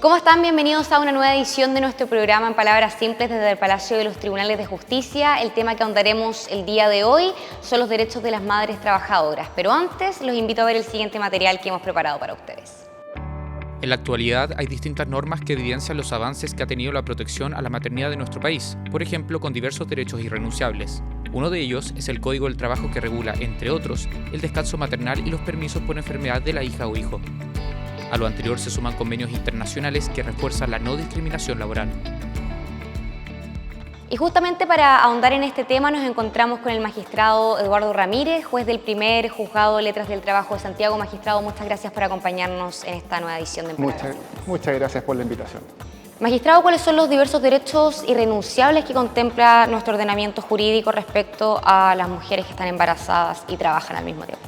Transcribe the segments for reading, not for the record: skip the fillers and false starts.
¿Cómo están? Bienvenidos a una nueva edición de nuestro programa En Palabras Simples desde el Palacio de los Tribunales de Justicia. El tema que ahondaremos el día de hoy son los derechos de las madres trabajadoras. Pero antes, los invito a ver el siguiente material que hemos preparado para ustedes. En la actualidad hay distintas normas que evidencian los avances que ha tenido la protección a la maternidad de nuestro país, por ejemplo, con diversos derechos irrenunciables. Uno de ellos es el Código del Trabajo que regula, entre otros, el descanso maternal y los permisos por enfermedad de la hija o hijo. A lo anterior se suman convenios internacionales que refuerzan la no discriminación laboral. Y justamente para ahondar en este tema nos encontramos con el magistrado Eduardo Ramírez, juez del primer Juzgado de Letras del Trabajo de Santiago. Magistrado, muchas gracias por acompañarnos en esta nueva edición de En Palabras Simples. Muchas gracias por la invitación. Magistrado, ¿cuáles son los diversos derechos irrenunciables que contempla nuestro ordenamiento jurídico respecto a las mujeres que están embarazadas y trabajan al mismo tiempo?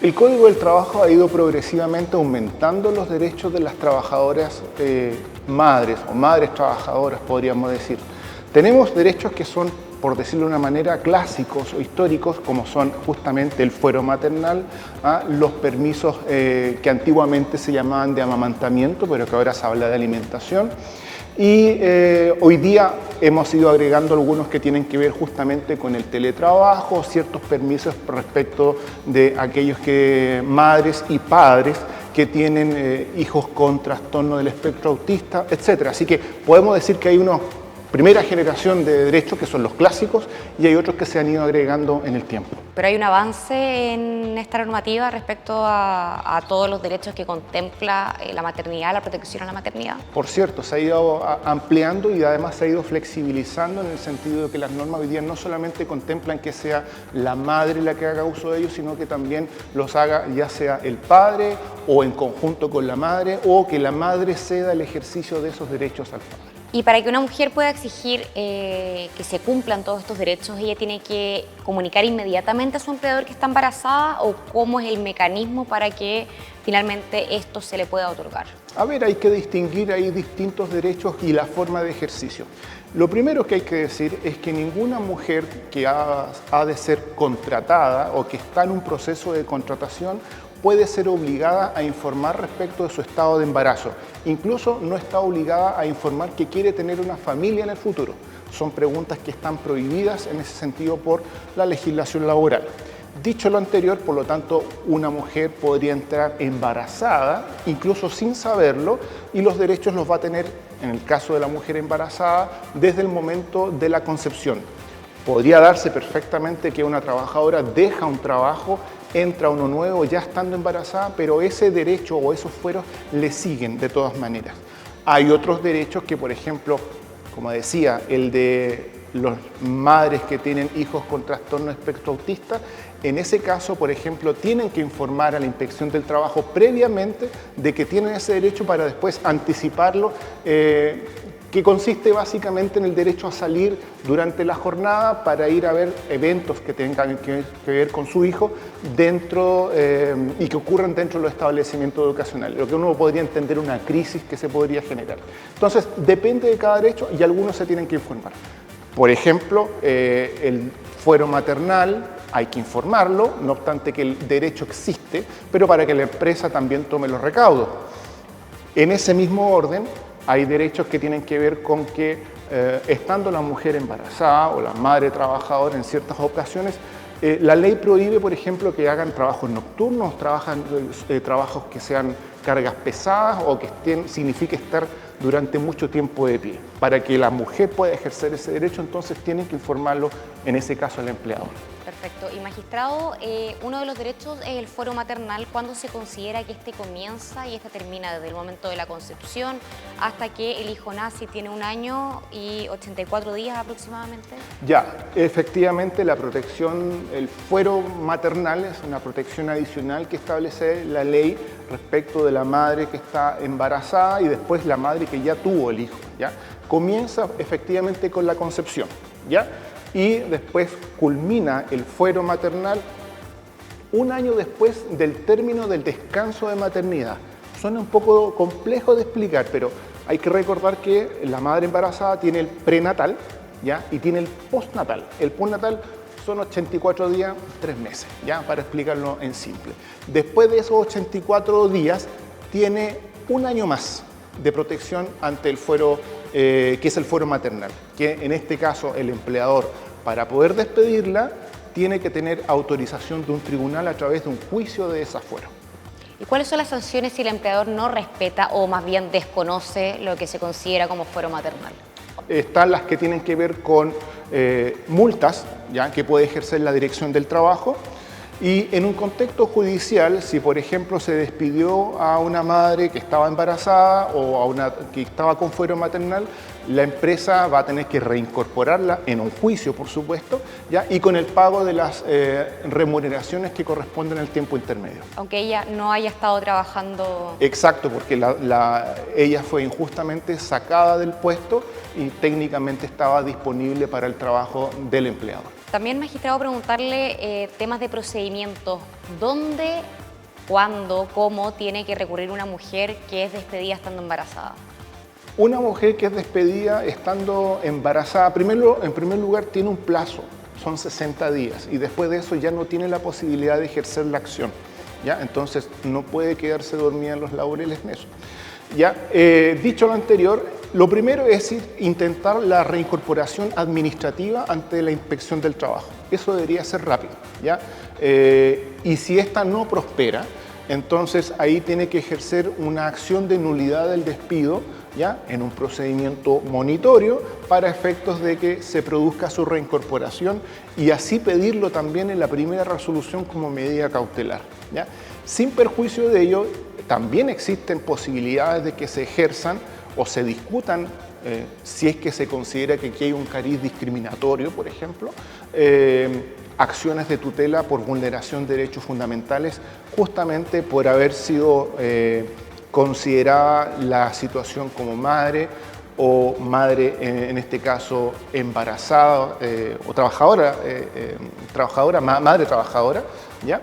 El Código del Trabajo ha ido progresivamente aumentando los derechos de las trabajadoras madres o madres trabajadoras, podríamos decir. Tenemos derechos que son, por decirlo de una manera, clásicos o históricos, como son justamente el fuero maternal, los permisos que antiguamente se llamaban de amamantamiento, pero que ahora se habla de alimentación. Y hoy día hemos ido agregando algunos que tienen que ver justamente con el teletrabajo, ciertos permisos respecto de aquellos madres y padres que tienen hijos con trastorno del espectro autista, etc. Así que podemos decir que hay una primera generación de derechos que son los clásicos y hay otros que se han ido agregando en el tiempo. ¿Pero hay un avance en esta normativa respecto a todos los derechos que contempla la maternidad, la protección a la maternidad? Por cierto, se ha ido ampliando y además se ha ido flexibilizando en el sentido de que las normas hoy día no solamente contemplan que sea la madre la que haga uso de ellos, sino que también los haga ya sea el padre o en conjunto con la madre, o que la madre ceda el ejercicio de esos derechos al padre. Y para que una mujer pueda exigir que se cumplan todos estos derechos, ¿ella tiene que comunicar inmediatamente a su empleador que está embarazada o cómo es el mecanismo para que finalmente esto se le pueda otorgar? A ver, hay que distinguir ahí distintos derechos y la forma de ejercicio. Lo primero que hay que decir es que ninguna mujer que ha de ser contratada o que está en un proceso de contratación puede ser obligada a informar respecto de su estado de embarazo. Incluso no está obligada a informar que quiere tener una familia en el futuro. Son preguntas que están prohibidas en ese sentido por la legislación laboral. Dicho lo anterior, por lo tanto, una mujer podría entrar embarazada, incluso sin saberlo, y los derechos los va a tener, en el caso de la mujer embarazada, desde el momento de la concepción. Podría darse perfectamente que una trabajadora deja un trabajo, entra uno nuevo ya estando embarazada, pero ese derecho o esos fueros le siguen de todas maneras. Hay otros derechos que, por ejemplo, como decía, el de las madres que tienen hijos con trastorno de espectro autista, en ese caso, por ejemplo, tienen que informar a la Inspección del Trabajo previamente de que tienen ese derecho para después anticiparlo, que consiste básicamente en el derecho a salir durante la jornada para ir a ver eventos que tengan que ver con su hijo dentro y que ocurran dentro de los establecimientos educacionales, lo que uno podría entender una crisis que se podría generar. Entonces, depende de cada derecho y algunos se tienen que informar. Por ejemplo, el fuero maternal hay que informarlo, no obstante que el derecho existe, pero para que la empresa también tome los recaudos. En ese mismo orden, hay derechos que tienen que ver con que estando la mujer embarazada o la madre trabajadora en ciertas ocasiones, la ley prohíbe, por ejemplo, que hagan trabajos nocturnos, trabajos que sean cargas pesadas o que signifique estar durante mucho tiempo de pie. Para que la mujer pueda ejercer ese derecho, entonces tienen que informarlo, en ese caso, al empleador. Perfecto. Y magistrado, uno de los derechos es el fuero maternal. ¿Cuándo se considera que este comienza y este termina? ¿Desde el momento de la concepción hasta que el hijo nace y tiene 1 año y 84 días aproximadamente? Ya, efectivamente la protección, el fuero maternal es una protección adicional que establece la ley respecto de la madre que está embarazada y después la madre que ya tuvo el hijo, ¿ya? Comienza efectivamente con la concepción, ¿ya? Y después culmina el fuero maternal 1 año después del término del descanso de maternidad. Suena un poco complejo de explicar, pero hay que recordar que la madre embarazada tiene el prenatal, ¿ya? Y tiene el postnatal. El postnatal son 84 días, 3 meses, ¿ya? Para explicarlo en simple. Después de esos 84 días, tiene 1 año más, de protección ante el fuero, que es el fuero maternal, que en este caso el empleador, para poder despedirla, tiene que tener autorización de un tribunal a través de un juicio de desafuero. ¿Y cuáles son las sanciones si el empleador no respeta o más bien desconoce lo que se considera como fuero maternal? Están las que tienen que ver con multas, ¿ya?, que puede ejercer la Dirección del Trabajo. Y en un contexto judicial, si por ejemplo se despidió a una madre que estaba embarazada o a una que estaba con fuero maternal, la empresa va a tener que reincorporarla en un juicio, por supuesto, ¿ya?, y con el pago de las remuneraciones que corresponden al tiempo intermedio. Aunque ella no haya estado trabajando... Exacto, porque ella fue injustamente sacada del puesto y técnicamente estaba disponible para el trabajo del empleador. También, magistrado, preguntarle temas de procedimientos. ¿Dónde, cuándo, cómo tiene que recurrir una mujer que es despedida estando embarazada? Una mujer que es despedida estando embarazada, en primer lugar tiene un plazo, son 60 días, y después de eso ya no tiene la posibilidad de ejercer la acción, ¿ya? Entonces no puede quedarse dormida en los laureles en eso. ¿Ya? Dicho lo anterior, lo primero es intentar la reincorporación administrativa ante la inspección del trabajo. Eso debería ser rápido, ¿ya? Y si esta no prospera, entonces ahí tiene que ejercer una acción de nulidad del despido, ¿ya?, en un procedimiento monitorio para efectos de que se produzca su reincorporación y así pedirlo también en la primera resolución como medida cautelar, ¿ya? Sin perjuicio de ello, también existen posibilidades de que se ejerzan o se discutan, si es que se considera que aquí hay un cariz discriminatorio, por ejemplo, acciones de tutela por vulneración de derechos fundamentales, justamente por haber sido considerada la situación como madre o madre, en este caso embarazada o trabajadora, madre trabajadora, ¿ya?,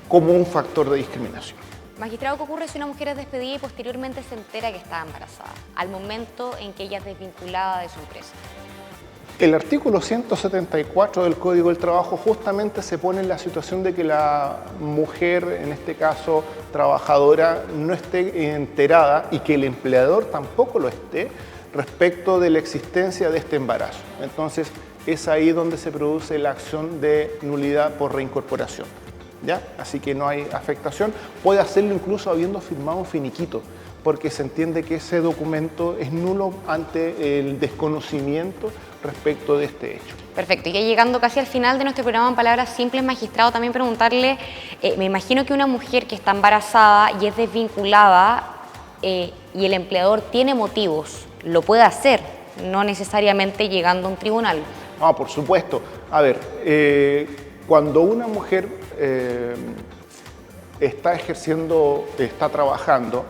como un factor de discriminación. Magistrado, ¿qué ocurre si una mujer es despedida y posteriormente se entera que está embarazada, al momento en que ella es desvinculada de su empresa? El artículo 174 del Código del Trabajo justamente se pone en la situación de que la mujer, en este caso trabajadora, no esté enterada y que el empleador tampoco lo esté respecto de la existencia de este embarazo. Entonces, es ahí donde se produce la acción de nulidad por reincorporación, ¿ya? Así que no hay afectación. Puede hacerlo incluso habiendo firmado un finiquito, porque se entiende que ese documento es nulo ante el desconocimiento respecto de este hecho. Perfecto, y ya llegando casi al final de nuestro programa en Palabras Simples, magistrado, también preguntarle, me imagino que una mujer que está embarazada y es desvinculada y el empleador tiene motivos, lo puede hacer, no necesariamente llegando a un tribunal. Ah, por supuesto. A ver, cuando una mujer está ejerciendo, está trabajando,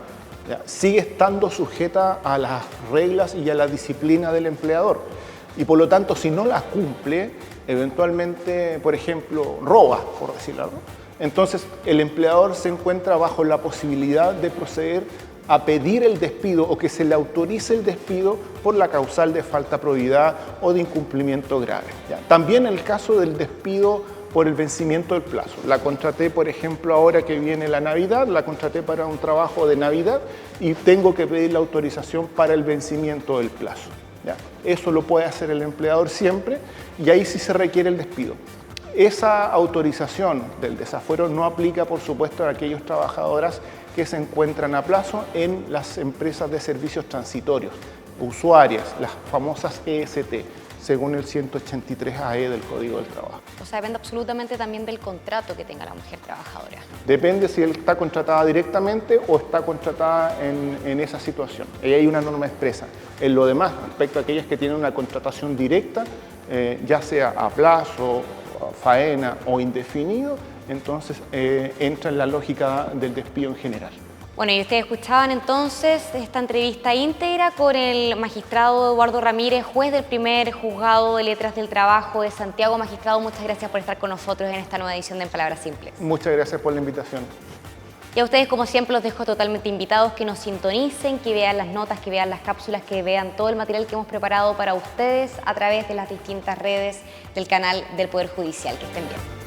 ¿ya?, sigue estando sujeta a las reglas y a la disciplina del empleador. Y por lo tanto, si no las cumple, eventualmente, por ejemplo, roba, por decirlo algo, entonces el empleador se encuentra bajo la posibilidad de proceder a pedir el despido o que se le autorice el despido por la causal de falta de probidad o de incumplimiento grave, ¿ya? También en el caso del despido por el vencimiento del plazo. La contraté, por ejemplo, ahora que viene la Navidad, la contraté para un trabajo de Navidad y tengo que pedir la autorización para el vencimiento del plazo, ¿ya? Eso lo puede hacer el empleador siempre y ahí sí se requiere el despido. Esa autorización del desafuero no aplica, por supuesto, a aquellas trabajadoras que se encuentran a plazo en las empresas de servicios transitorios, usuarias, las famosas EST, según el 183AE del Código del Trabajo. O sea, depende absolutamente también del contrato que tenga la mujer trabajadora. Depende si él está contratada directamente o está contratada en esa situación. Ahí hay una norma expresa. En lo demás, respecto a aquellas que tienen una contratación directa, ya sea a plazo, faena o indefinido, entonces entra en la lógica del despido en general. Bueno, y ustedes escuchaban entonces esta entrevista íntegra con el magistrado Eduardo Ramírez, juez del primer juzgado de letras del trabajo de Santiago. Magistrado, muchas gracias por estar con nosotros en esta nueva edición de En Palabras Simples. Muchas gracias por la invitación. Y a ustedes, como siempre, los dejo totalmente invitados, que nos sintonicen, que vean las notas, que vean las cápsulas, que vean todo el material que hemos preparado para ustedes a través de las distintas redes del canal del Poder Judicial. Que estén bien.